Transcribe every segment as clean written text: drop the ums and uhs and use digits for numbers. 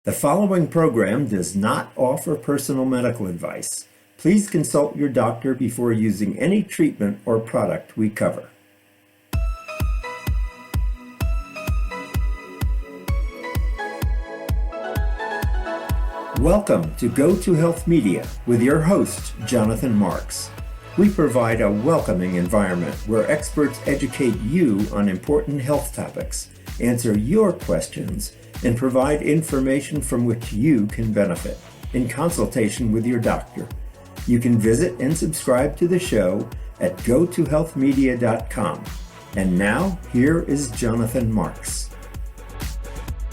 The following program does not offer personal medical advice. Please consult your doctor before using any treatment or product we cover. Welcome to Go to Health Media with your host, Jonathan Marks. We provide a welcoming environment where experts educate you on important health topics, answer your questions, and provide information from which you can benefit in consultation with your doctor. You can visit and subscribe to the show at gotohealthmedia.com. And now, here is Jonathan Marks.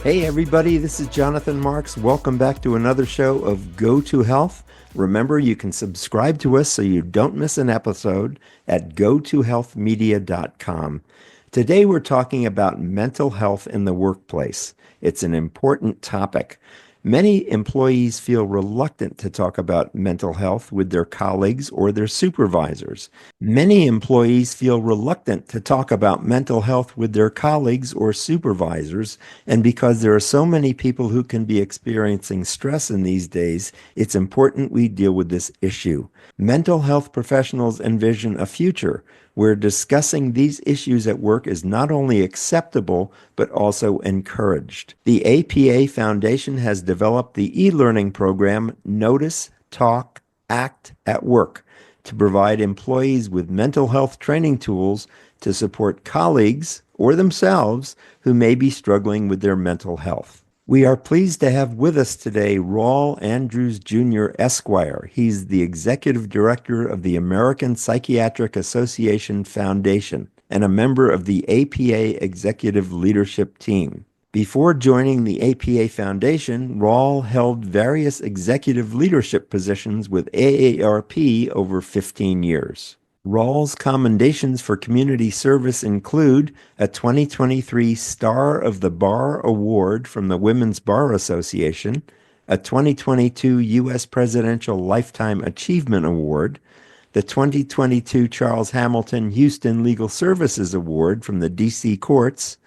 Hey everybody, this is Jonathan Marks. Welcome back to another show of Go to Health. Remember, you can subscribe to us so you don't miss an episode at gotohealthmedia.com. Today we're talking about mental health in the workplace. It's an important topic. Many employees feel reluctant to talk about mental health with their colleagues or their supervisors. Many employees feel reluctant to talk about mental health with their colleagues or supervisors, and because there are so many people who can be experiencing stress in these days, it's important we deal with this issue. Mental health professionals envision a future where discussing these issues at work is not only acceptable, but also encouraged. The APA Foundation has developed the e-learning program Notice, Talk, Act at Work to provide employees with mental health training tools to support colleagues or themselves who may be struggling with their mental health. We are pleased to have with us today Rawle Andrews Jr. Esquire. He's the Executive Director of the American Psychiatric Association Foundation and a member of the APA Executive Leadership Team. Before joining the APA Foundation, Rawle held various executive leadership positions with AARP over 15 years. Rawle's commendations for community service include a 2023 Star of the Bar Award from the Women's Bar Association, a 2022 U.S. Presidential Lifetime Achievement Award, the 2022 Charles Hamilton Houston Legal Services Award from the D.C. Courts,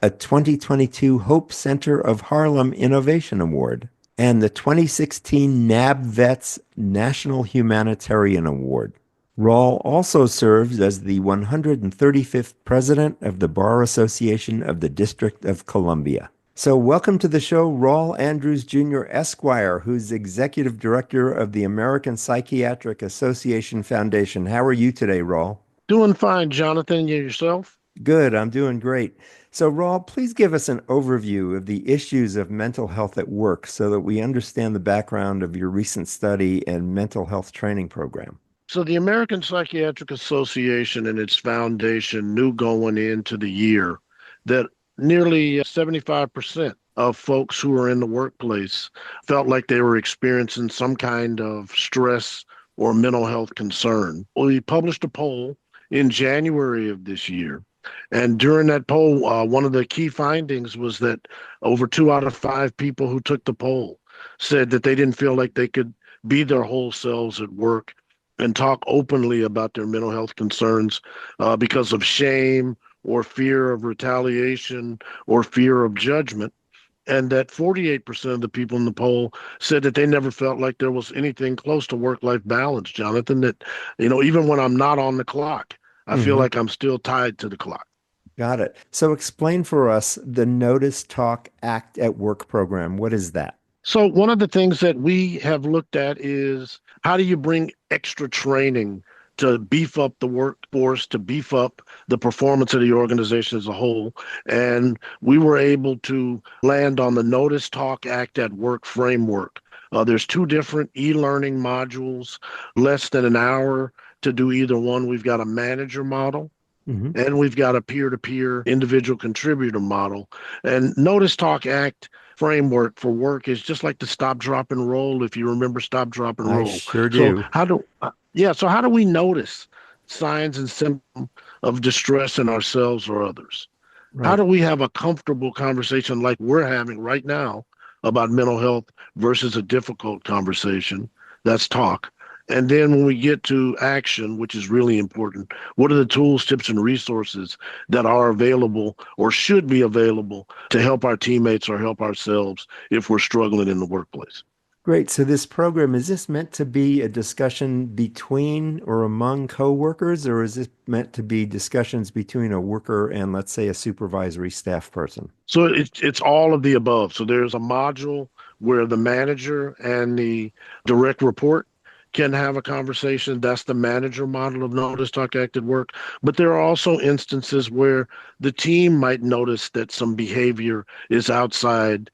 a 2022 Hope Center of Harlem Innovation Award, and the 2016 NAB Vets National Humanitarian Award. Rawle also serves as the 135th President of the Bar Association of the District of Columbia. So welcome to the show, Rawle Andrews Jr. Esquire, who's Executive Director of the American Psychiatric Association Foundation. How are you today, Rawle? Doing fine, Jonathan. You yourself? Good, I'm doing great. So Rawle, please give us an overview of the issues of mental health at work so that we understand the background of your recent study and mental health training program. So the American Psychiatric Association and its foundation knew going into the year that nearly 75% of folks who are in the workplace felt like they were experiencing some kind of stress or mental health concern. We published a poll in January of this year. And during that poll, one of the key findings was that over 2 out of 5 people who took the poll said that they didn't feel like they could be their whole selves at work and talk openly about their mental health concerns because of shame or fear of retaliation or fear of judgment. And that 48% of the people in the poll said that they never felt like there was anything close to work-life balance, Jonathan, that, even when I'm not on the clock, I feel like I'm still tied to the clock. Got it. So explain for us the Notice, Talk, Act at Work program. What is that? So one of the things that we have looked at is how do you bring extra training to beef up the workforce, to beef up the performance of the organization as a whole. And we were able to land on the Notice, Talk, Act at Work framework. There's 2 different e-learning modules, less than an hour to do either one. We've got a manager model. And we've got a peer-to-peer individual contributor model. And Notice, Talk, Act framework for work is just like the stop, drop, and roll, if you remember stop, drop, and roll. I sure do. So how do we notice signs and symptoms of distress in ourselves or others? Right. How do we have a comfortable conversation like we're having right now about mental health versus a difficult conversation? That's talk. And then when we get to action, which is really important, what are the tools, tips, and resources that are available or should be available to help our teammates or help ourselves if we're struggling in the workplace? Great. So this program, is this meant to be a discussion between or among coworkers, or is this meant to be discussions between a worker and, let's say, a supervisory staff person? So it's all of the above. So there's a module where the manager and the direct report can have a conversation. That's the manager model of notice, talk, act at work. But there are also instances where the team might notice that some behavior is outside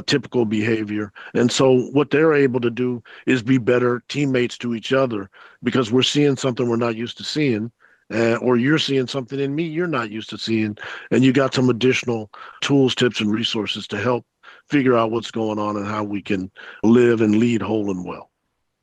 typical behavior. And so what they're able to do is be better teammates to each other because we're seeing something we're not used to seeing. Or you're seeing something in me you're not used to seeing, and you got some additional tools, tips, and resources to help figure out what's going on and how we can live and lead whole and well.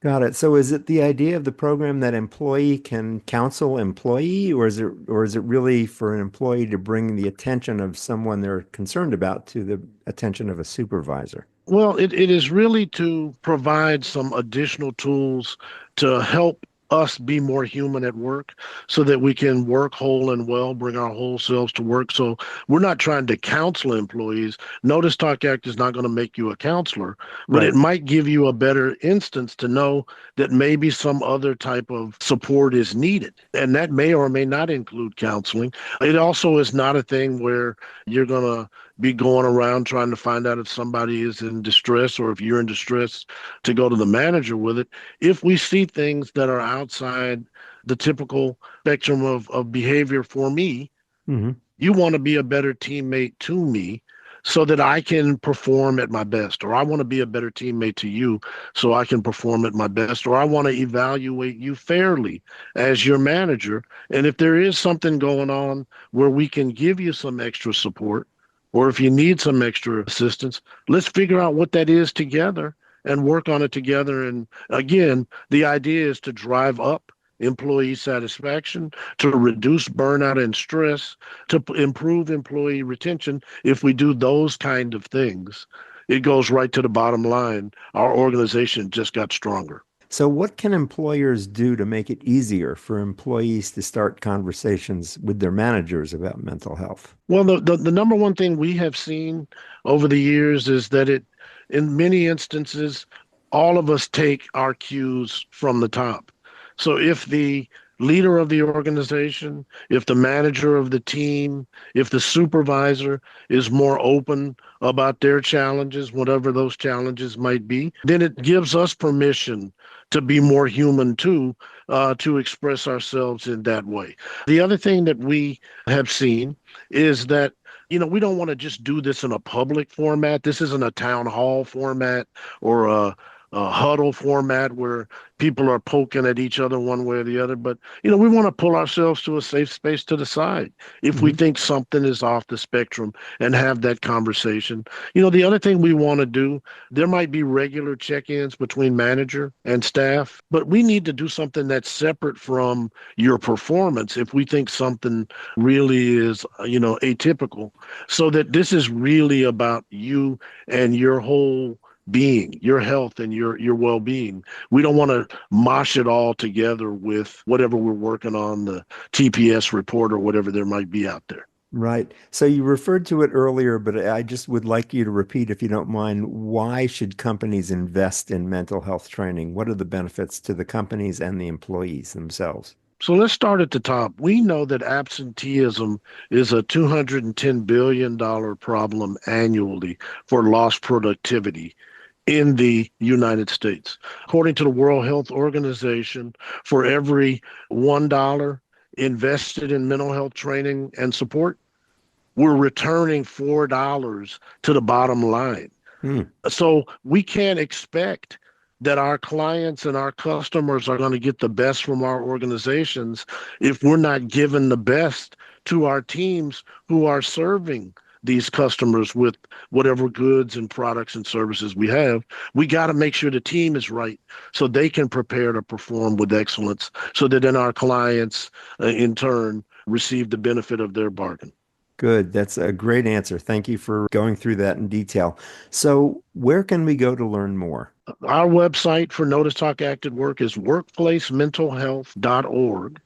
Got it. So is it the idea of the program that employee can counsel employee, or is it really for an employee to bring the attention of someone they're concerned about to the attention of a supervisor? Well, it is really to provide some additional tools to help us be more human at work so that we can work whole and well, bring our whole selves to work. So we're not trying to counsel employees. Notice Talk Act is not going to make you a counselor, but it Right. might give you a better instance to know that maybe some other type of support is needed. And that may or may not include counseling. It also is not a thing where you're going to be going around trying to find out if somebody is in distress or if you're in distress to go to the manager with it. If we see things that are outside the typical spectrum of behavior for me, Hmm. you want to be a better teammate to me so that I can perform at my best, or I want to be a better teammate to you so I can perform at my best, or I want to evaluate you fairly as your manager. And if there is something going on where we can give you some extra support, or if you need some extra assistance, let's figure out what that is together and work on it together. And again, the idea is to drive up employee satisfaction, to reduce burnout and stress, to improve employee retention. If we do those kind of things, it goes right to the bottom line. Our organization just got stronger. So what can employers do to make it easier for employees to start conversations with their managers about mental health? Well, the number one thing we have seen over the years is that in many instances, all of us take our cues from the top. So if the leader of the organization, if the manager of the team, if the supervisor is more open about their challenges, whatever those challenges might be, then it gives us permission to be more human too, to express ourselves in that way. The other thing that we have seen is that we don't want to just do this in a public format. This isn't a town hall format or a huddle format where people are poking at each other one way or the other. But, we want to pull ourselves to a safe space to the side if we Hmm. think something is off the spectrum and have that conversation. The other thing we want to do, there might be regular check-ins between manager and staff, but we need to do something that's separate from your performance if we think something really is, atypical, so that this is really about you and your whole being, your health and your well-being. We don't want to mosh it all together with whatever we're working on, the TPS report or whatever there might be out there. Right. So you referred to it earlier, but I just would like you to repeat, if you don't mind, why should companies invest in mental health training? What are the benefits to the companies and the employees themselves? So let's start at the top. We know that absenteeism is a $210 billion problem annually for lost productivity in the United States. According to the World Health Organization, for every $1 invested in mental health training and support, we're returning $4 to the bottom line. Hmm. So we can't expect that our clients and our customers are going to get the best from our organizations if we're not giving the best to our teams who are serving these customers with whatever goods and products and services we have. We got to make sure the team is right so they can prepare to perform with excellence so that then our clients, in turn, receive the benefit of their bargain. Good. That's a great answer. Thank you for going through that in detail. So, where can we go to learn more? Our website for Notice Talk Acted Work is workplacementalhealth.org.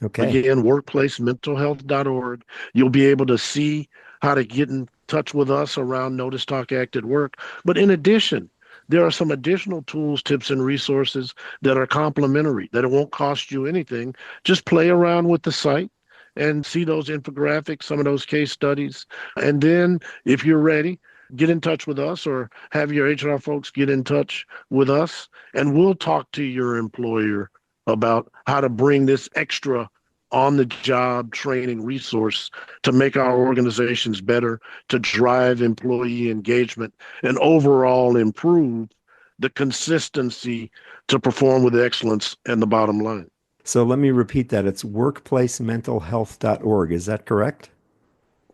Okay. Again, workplacementalhealth.org. You'll be able to see how to get in touch with us around Notice Talk Acted Work. But in addition, there are some additional tools, tips, and resources that are complimentary, that it won't cost you anything. Just play around with the site and see those infographics, some of those case studies. And then, if you're ready, get in touch with us or have your HR folks get in touch with us, and we'll talk to your employer about how to bring this extra on the job training resource to make our organizations better, to drive employee engagement, and overall improve the consistency to perform with excellence and the bottom line. So, let me repeat that. It's workplacementalhealth.org. Is that correct?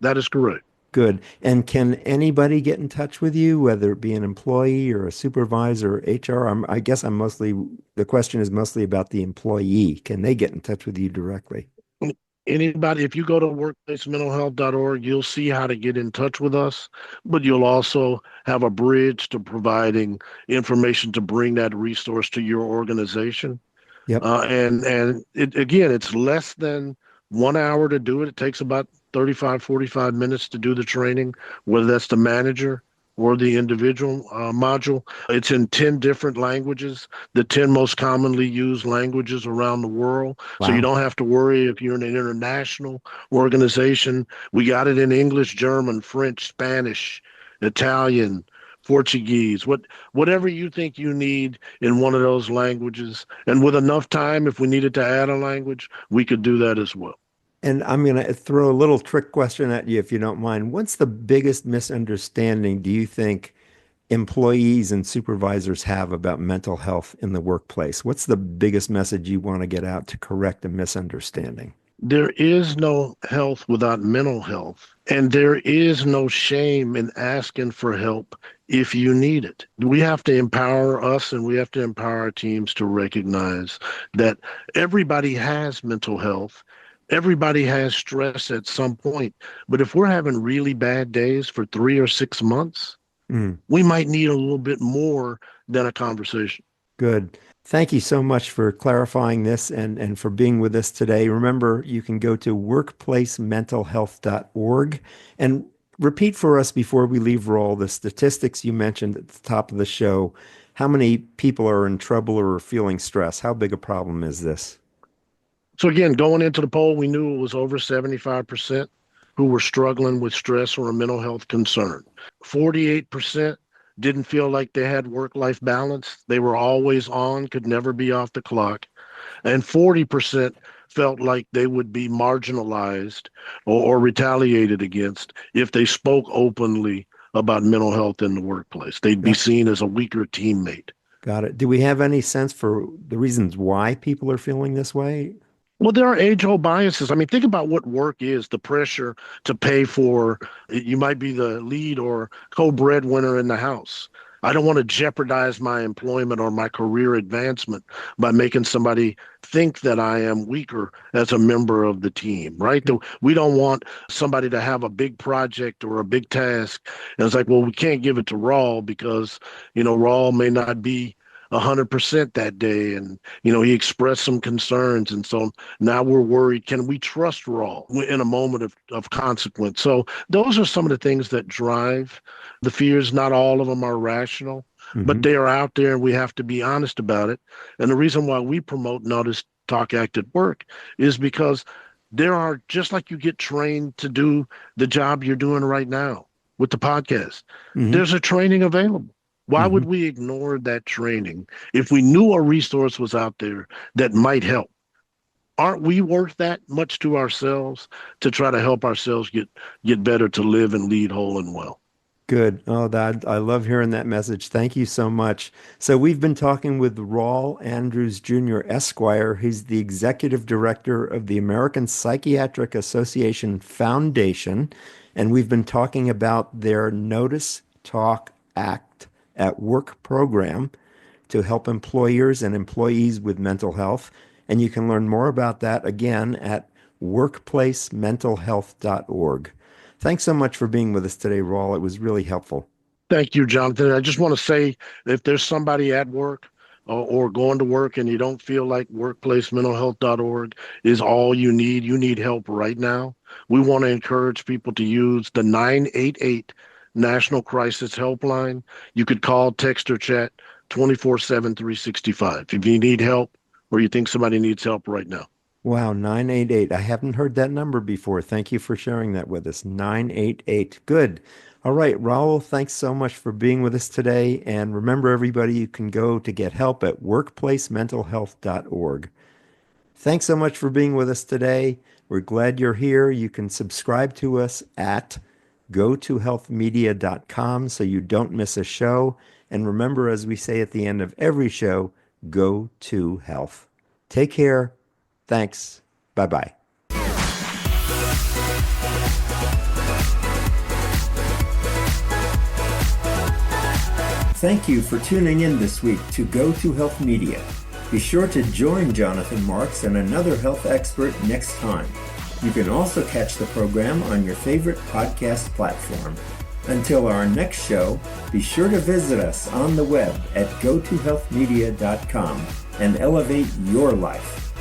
That is correct. Good. And can anybody get in touch with you, whether it be an employee or a supervisor or HR? I guess the question is mostly about the employee. Can they get in touch with you directly? Anybody, if you go to workplacementalhealth.org, you'll see how to get in touch with us, but you'll also have a bridge to providing information to bring that resource to your organization. Yep. Again, it's less than 1 hour to do it. It takes about 35, 45 minutes to do the training, whether that's the manager or the individual module. It's in 10 different languages, the 10 most commonly used languages around the world. So you Wow. don't have to worry if you're in an international organization. We got it in English, German, French, Spanish, Italian, Portuguese, whatever you think you need in one of those languages. And with enough time, if we needed to add a language, we could do that as well. And I'm going to throw a little trick question at you if you don't mind. What's the biggest misunderstanding do you think employees and supervisors have about mental health in the workplace? What's the biggest message you want to get out to correct a misunderstanding? There is no health without mental health, and there is no shame in asking for help if you need it. We have to empower us and we have to empower our teams to recognize that everybody has mental health. Everybody has stress at some point. But if we're having really bad days for 3 or 6 months, Mm. we might need a little bit more than a conversation. Good. Thank you so much for clarifying this and for being with us today. Remember, you can go to workplacementalhealth.org and repeat for us before we leave Rawle the statistics you mentioned at the top of the show. How many people are in trouble or are feeling stress? How big a problem is this? So again, going into the poll, we knew it was over 75% who were struggling with stress or a mental health concern. 48% didn't feel like they had work-life balance. They were always on, could never be off the clock. And 40% felt like they would be marginalized or retaliated against if they spoke openly about mental health in the workplace. They'd be Got, seen as a weaker teammate. got it. Do we have any sense for the reasons why people are feeling this way? Well, there are age-old biases. I mean, think about what work is, the pressure to pay for, you might be the lead or co-breadwinner in the house. I don't want to jeopardize my employment or my career advancement by making somebody think that I am weaker as a member of the team, right? We don't want somebody to have a big project or a big task. And it's like, well, we can't give it to Rawle because, Rawle may not be 100% that day. And, he expressed some concerns. And so now we're worried, can we trust Rawle in a moment of consequence? So those are some of the things that drive the fears. Not all of them are rational, but Hmm. they are out there and we have to be honest about it. And the reason why we promote Notice Talk Acted Work is because there are, just like you get trained to do the job you're doing right now with the podcast, Hmm. there's a training available. Why Hmm. would we ignore that training if we knew a resource was out there that might help? Aren't we worth that much to ourselves to try to help ourselves get better, to live and lead whole and well? Good. Oh, that I love hearing that message. Thank you so much. So we've been talking with Rawle Andrews Jr. Esquire. He's the executive director of the American Psychiatric Association Foundation, and we've been talking about their Notice, Talk, Act at Work program to help employers and employees with mental health. And you can learn more about that again at workplacementalhealth.org. Thanks so much for being with us today, Rawle. It was really helpful. Thank you, Jonathan. I just want to say if there's somebody at work or going to work and you don't feel like workplacementalhealth.org is all you need help right now, we want to encourage people to use the 988 National Crisis Helpline. You could call, text, or chat 24/7, 365 if you need help or you think somebody needs help right now. Wow, 988. I haven't heard that number before. Thank you for sharing that with us. 988. Good. All right, Raul, thanks so much for being with us today. And remember, everybody, you can go to get help at workplacementalhealth.org. Thanks so much for being with us today. We're glad you're here. You can subscribe to us at gotohealthmedia.com so you don't miss a show. And remember, as we say at the end of every show, go to health. Take care. Thanks. Bye-bye. Thank you for tuning in this week to Go to Health Media. Be sure to join Jonathan Marks and another health expert next time. You can also catch the program on your favorite podcast platform. Until our next show, be sure to visit us on the web at gotohealthmedia.com and elevate your life.